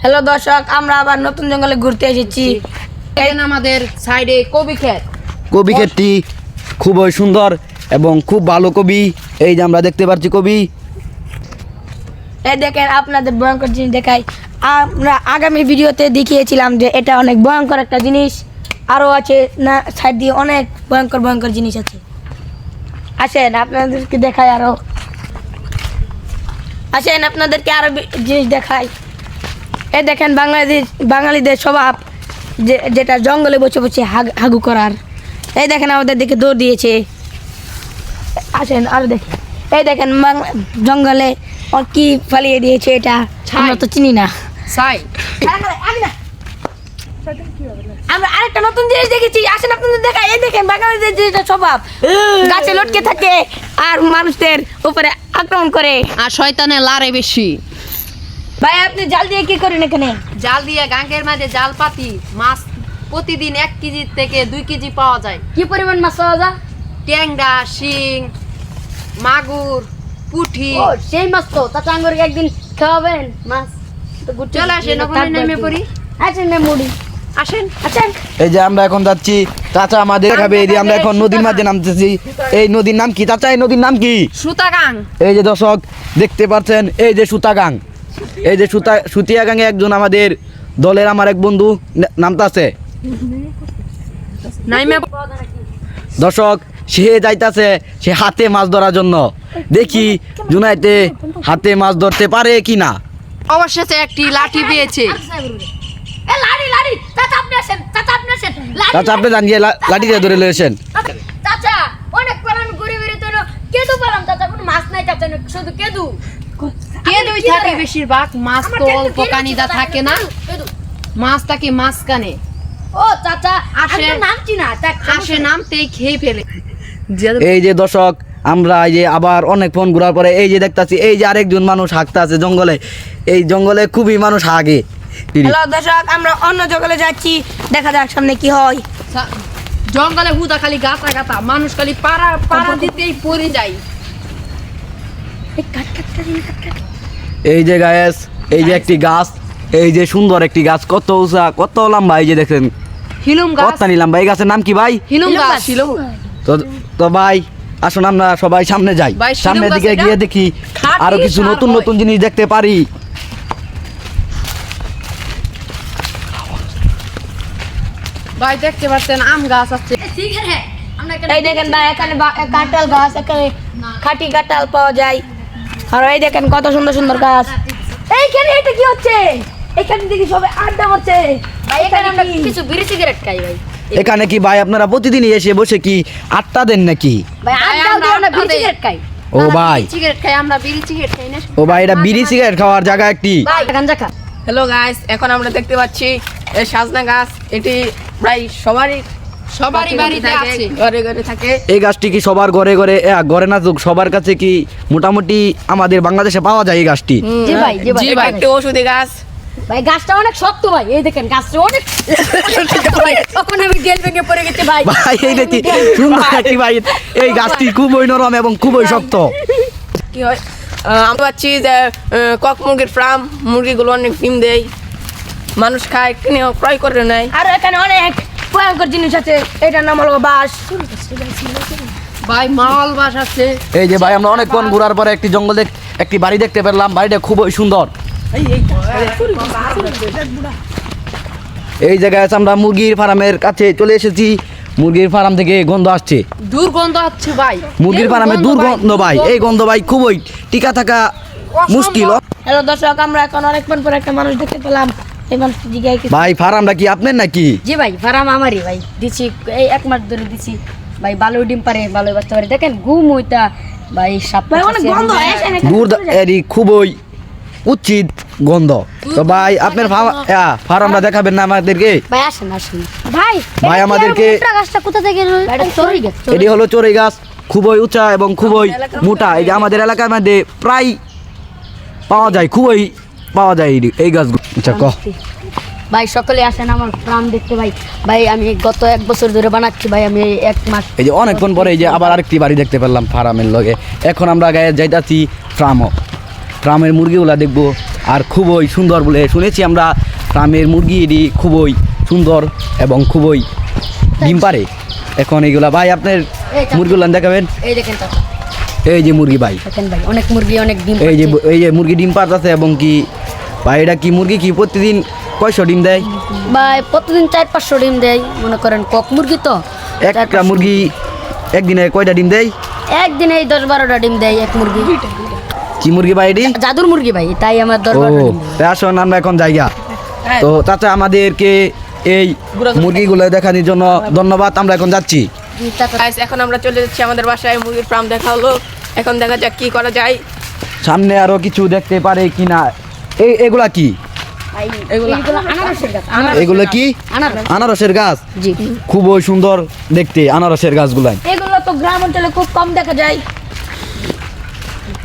Hello দর্শক, আমরা আবার নতুন জঙ্গলে ঘুরতে এসেছি। এখানে আমাদের সাইডে কবি ক্ষেত। কবি ক্ষেতটি খুবই সুন্দর এবং খুব ভালো কবি। এই যে আমরা দেখতে পাচ্ছি কবি। এই দেখেন, আপনাদের ভয়ঙ্কর জিনিস দেখাই। আমরা আগামী ভিডিওতে দেখিয়েছিলাম যে এটা অনেক ভয়ঙ্কর একটা জিনিস। আরও আছে না, সাইড দিয়ে অনেক ভয়ঙ্কর ভয়ঙ্কর জিনিস আছে। আসেন আপনাদেরকে দেখাই, আপনাদেরকে আরো জিনিস দেখাই। এই দেখেন, বাঙালিদের স্বভাব যেটা জঙ্গলে বসে বসে হাগু করার। এই দেখেন আমাদের দিকে দৌড় দিয়েছে। আসেন আরো দেখেন, এই দেখেন জঙ্গলে কি ফালিয়ে দিয়েছে, এটা আমরা তো চিনি না। আমরা আরেকটা নতুন জিনিস দেখেছি, আসেন আপনাদের দেখাই। এই দেখেন বাঙালিদের যেটা স্বভাব, গাছে লটকে থাকে আর মানুষদের উপরে আক্রমণ করে। আর শয়তানের লারে বেশি। ভাই আপনি জাল দিয়ে কি করেন এখানে? জাল দিয়ে গাঙ্গের মাঝে জাল পাতি মাছ প্রতিদিন 1 কেজি থেকে 2 কেজি পাওয়া যায়। কি পরিমাণ মাছ পাওয়া যায়? ট্যাংরা, শিং, মাগুর, পুঁটি। ও সেই মাছ তো চাচা আঙ্গুরকে একদিন খাওয়াবেন মাছ। তো চলে আসেন, ওখানে নেমে পড়ি। আসেন না মুড়ি, আসেন আসেন। এই যে আমরা এখন যাচ্ছি, চাচা আমাদের দেখাবে। এই যে আমরা এখন নদীর মাঝে নামতেছি। এই নদীর নাম কি চাচা? এই নদীর নাম কি? সুতাগাং। এই যে দর্শক দেখতে পাচ্ছেন, এই যে সুতাগাং। এই যে সুতিয়াগাঙে একজন আমাদের দলের আমার এক বন্ধু নামতাছে। নাইমে দর্শক সে যাইতাছে সে হাতে মাছ ধরার জন্য। দেখি জুনাইতে হাতে মাছ ধরতে পারে কিনা। অবশেষে একটি লাঠি পেয়েছে। এ লাড়ি লাড়ি, চাচা আপনি আসেন, চাচা আপনি আসেন। চাচা আপনি জানিয়ে লাঠি দিয়ে ধরে লয়েছেন। চাচা অনেক পর আমি ঘুরে ঘুরে তো কেদু পেলাম চাচা, কোনো মাছ নাই চাচা, শুধু কেদু। কেদুই থাকে বেশিরভাগ, মাছ তো অল্প কানিদা থাকে না, মাছ থাকে মাঝখানে। ও চাচা আসে, আমি তো নামছি না, আসে নামতেই খেয়ে ফেলে। এই যে দর্শক আমরা এই যে আবার অনেক ফোন ঘোরার পরে এই যে দেখতাছি, এই যে আরেকজন মানুষ হাঁকতে আছে জঙ্গলে। এই জঙ্গলে খুবই মানুষ হাগে। হ্যালো দর্শক, আমরা অন্য জঙ্গলে যাচ্ছি, দেখা যাক সামনে কি হয়। জঙ্গলে হুদা খালি গাতা গাতা, মানুষ খালি পাড়া দিতেই পড়ে যায়। এই যে গাছ, এই যে একটি গাছ, এই যে সুন্দর একটি গাছ, কত উঁচা কত লম্বা। এই যে দেখেন হিলুম গাছ, কত লম্বা। এই গাছের নাম কি ভাই? হিলুম গাছ। তো ভাই আসুন আমরা সবাই সামনে যাই। ভাই, শিলুম সামনের গাছ দিকে এটা গিয়ে দেখি খাঁটি আরো কিছু সার নতুন হয়। নতুন জিনিস দেখতে পারি। ভাই দেখতে পাচ্ছেন আম গাছ আছে। এই দেখেন ভাই, এখানে কাঁঠাল গাছ, এখানে খাঁটি কাঁঠাল পাওয়া যায়। আর এই দেখেন কত সুন্দর সুন্দর গাছ। এইখানে এটা কি হচ্ছে? এখানে দেখি সবাই আড্ডা মারছে। ভাই এখানে আমরা কিছু বিড়ি সিগারেট খাই ভাই। এখানে কি ভাই আপনারা প্রতিদিনই এসে বসে কি আড্ডা দেন নাকি? ভাই আড্ডা দিয়ে আমরা বিড়ি সিগারেট খাই। ও ভাই, সিগারেট খাই আমরা, বিড়ি সিগারেট খাই না। ও ভাই এটা বিড়ি সিগারেট খাওয়ার জায়গা একটি। ভাই গাঞ্জা খা। হ্যালো গাইস, এখন আমরা দেখতে পাচ্ছি এই সাজনা গাছ। এটি প্রায় সবারই বাড়িতে আছে। ঘরে ঘরে থাকে। এই গাছটি কি সবার ঘরে ঘরে ঘরে না তো সবার কাছে কি মোটামুটি আমাদের বাংলাদেশে পাওয়া যায় এই গাছটি? জি ভাই, জি ভাই। জি ভাই, একটি ওষুধি গাছ। ভাই গাছটা অনেক শক্ত ভাই, এই দেখেন গাছটা অনেক। তখন আমি গেল ভেঙে পড়ে গেছি ভাই। ভাই এই দেখি সুন্দর একটি ভাই, এই গাছটি খুবই নরম এবং খুবই শক্ত। কি হয়, আমরা পাচ্ছি যে কক মুরগির ফার্ম, মুরগিগুলো অনেক ডিম দেয়, মানুষ খায়, কিনে ক্রয় করে নেয়। আর এখানে অনেক ভয়ঙ্কর জিনিস আছে, এটার নাম হলো বাস। ভাই মাল বাস আছে। এই যে ভাই আমরা অনেকক্ষণ ঘোরার পরে একটি জঙ্গলে একটি বাড়ি দেখতে পেলাম। বাড়িটা খুবই সুন্দর। এই জায়গায় আমরা মুরগির ফার্মের কাছে চলে এসেছি। মুরগির ফার্ম থেকে গন্ধ আসছে, দুর্গন্ধ হচ্ছে ভাই। মুরগির ফার্মে দুর্গন্ধ ভাই। এই গন্ধ ভাই খুবই টিকা থাকা মুশকিল। হ্যালো দর্শক, আমরা এখন অনেকক্ষণ পর একটা মানুষ দেখতে পেলাম। এই মানুষটি জিজ্ঞাসা কি? ভাই ফার্মটা কি আপনার নাকি? জি ভাই, ফার্ম আমারই ভাই, দিছি এই 1 মাস ধরে দিছি ভাই। ভালো ডিম পারে, ভালো বাচ্চা পারে। দেখেন ঘুম হইতা ভাই, সাপ ভাই অনেক গন্ধ আসে না। দূর এরি খুবই উচিত গন্ধ। তো ভাই আপনার ফার্মটা দেখাবেন না আমাদেরকে? ভাই আসেন আসেন ভাই। ভাই আমাদেরকে গাছটা কোথা থেকে? এটা চড়ুই গাছ। এটি হলো চড়ুই গাছ, খুবই উঁচা এবং খুবই মোটা। এই যে আমাদের এলাকার মধ্যে প্রায় পাওয়া যায়, খুবই পাওয়া যায় এই গাছগুলো। আচ্ছা কহ ভাই সকলে আসেন আমার ফার্ম দেখতে ভাই। ভাই আমি গত 1 বছর ধরে বানাচ্ছি ভাই, আমি 1 মাস। এই যে অনেকক্ষণ পরে এই যে আবার আরেকটি বাড়ি দেখতে পেলাম ফার্মের লগে। এখন আমরা গায়ে যাইতাছি ফার্মের মুরগিগুলা দেখবো আর খুবই সুন্দর বলে শুনেছি আমরা ফার্মের মুরগি এটি খুবই সুন্দর এবং খুবই ডিম পারে। এখন এইগুলা ভাই আপনার মুরগিগুলো দেখাবেন। এই দেখেন তো, এই যে মুরগি ভাই, দেখেন ভাই অনেক মুরগি অনেক ডিম এই যে মুরগি ডিম পারতেছে এবং কি ভাই এটা কি মুরগি কি প্রতিদিন কয়শো ডিম দেয়? ভাই প্রতিদিন 4-500 ডিম দেয়। মনে করেন কক মুরগি তো একটা মুরগি একদিনে কয়টা ডিম দেয়? একদিনে 10-12টা ডিম দেয় এক মুরগি। কি মুরগি ভাই এটি? জাদুর মুরগি ভাই, তাই আমার ও 10-12টা ডিম দেয়। তাই আসুন আমরা এখন জায়গা তো চাচা আমাদেরকে এই মুরগিগুলো দেখানোর জন্য ধন্যবাদ। আমরা এখন যাচ্ছি। Guys, এখন আমরা চলে যাচ্ছি আমাদের বাসায়। মুরগির ফার্ম দেখা হলো, এখন দেখা যাক কি করা যায়। সামনে আরো কিছু দেখতে পারে কিনা। এগুলা কি? এগুলো আনারসের গাছ। এগুলো কি? আনারসের গাছ। জি, খুবই সুন্দর দেখতে আনারসের গাছগুলাই। এগুলো তো গ্রাম অঞ্চলে খুব কম দেখা যায়।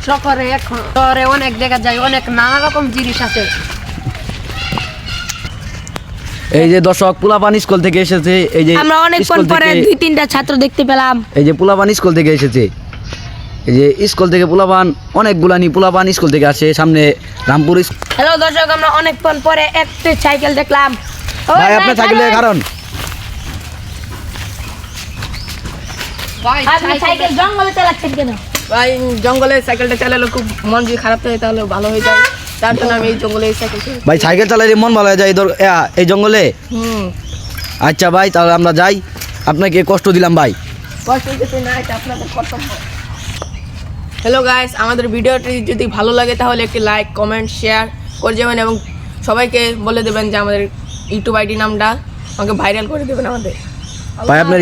শহরে অনেক দেখা যায়, অনেক নানা রকম জিনিস আছে। এই যে দর্শক পোলাপান স্কুল থেকে এসেছে। এই যে আমরা অনেকক্ষণ স্কুল পরে থেকে 2-3টা ছাত্র দেখতে পেলাম। এই যে পোলাপান স্কুল থেকে এসেছে। এই যে স্কুল থেকে পোলাপান অনেকগুলানি পোলাপান স্কুল থেকে আসে। সামনে রামপুর হ্যালো দর্শক, আমরা অনেকক্ষণ পরে একটা সাইকেল দেখলাম। ওই ভাই আপনার সাইকেলের কারণ ভাই আপনি সাইকেল জঙ্গলে চালাচ্ছেন কেন? ভাই জঙ্গলে সাইকেলটা চালালে খুব মন যদি খারাপ থাকে তাহলে ভালো হয়ে যায়, তার জন্য আমি এই জঙ্গলে এই সাইকেল চালাই। ভাই সাইকেল চালাইলে মন ভালো হয়ে যায় এই জঙ্গলে। আচ্ছা ভাই তাহলে আমরা যাই, আপনাকে কষ্ট দিলাম ভাই। কষ্ট দিতে না, এটা আপনাদের কর্তব্য। হ্যালো গাইস, আমাদের ভিডিওটি যদি ভালো লাগে তাহলে একটি লাইক কমেন্ট শেয়ার করে যাবেন এবং সবাইকে বলে দেবেন যে আমাদের ইউটিউব আইডি নামটা আমাকে ভাইরাল করে দেবেন আমাদের। ভাই আপনার